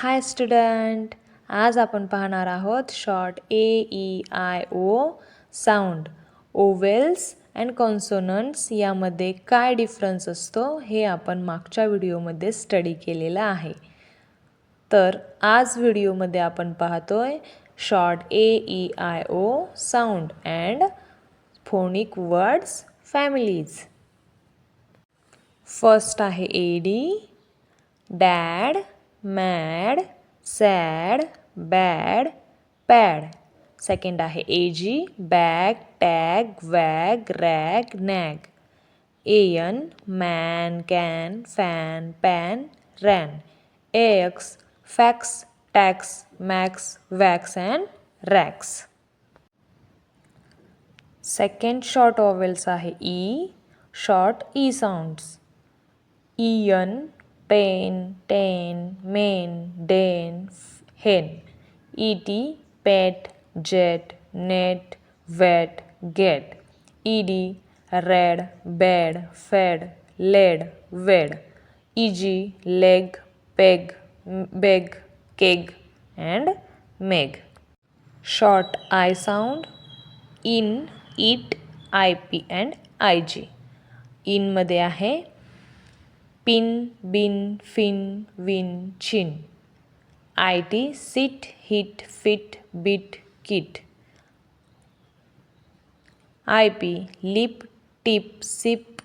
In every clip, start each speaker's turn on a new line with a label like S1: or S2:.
S1: हाय student, आज आपण पाहणार आहोत short AEIO sound. Vowels and consonants यामध्ये काय डिफरन्स असतो हे आपण मागच्या व्हिडिओमध्ये स्टडी केलेलं आहे. तर आज व्हिडिओमध्ये आपण पाहतोय short AEIO sound and phonic words families. First आहे AD, dad, mad, sad, bad, pad. Second आहे AG, bag, tag, wag, rag, nag. AN, man, can, fan, pan, ran. AX, fax, tax, max, wax and rax. Second short vowels आहे E, short E sounds. EN, pen, ten, main, den, hen. ET, pet, jet, net, vet, get. ED, red, bed, fed, led, wed. EG, leg, peg, beg, keg and meg. Short I sound in, it, IP and IG. in मध्ये आहे pin, bin, fin, win, chin. IT, sit, hit, fit, bit, kit. IP, lip, tip, sip,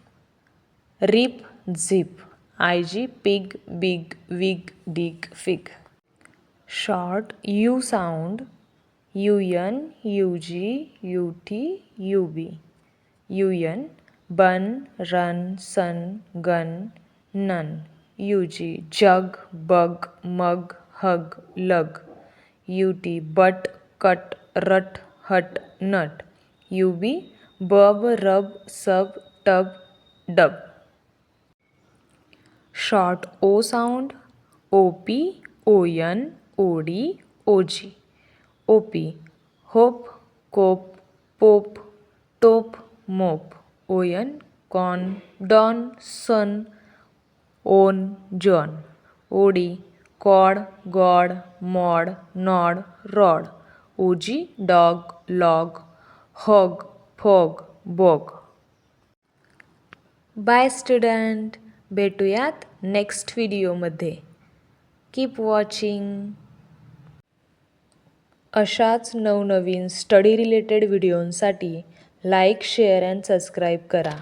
S1: rip, zip. IG, pig, big, wig, dig, fig. Short U sound UN, UG, UT, UB. UN, bun, run, sun, gun, none. UG, jug, bug, mug, hug, lug. UT, butt, cut, rut, hut, nut. UB, bub, rub, sub, tub, dub. Short O sound OP, ON, OD, OG. OP, hope, cope, pope, top, mop. ON, con, don, son, on, John. OD, cod, god, mod, nod, rod. OG, dog, log, hog, fog, bog. Bye student, भेटूयात next व्हिडिओमध्ये. Keep watching. अशाच नवनवीन study related व्हिडिओंसाठी like, share and subscribe करा.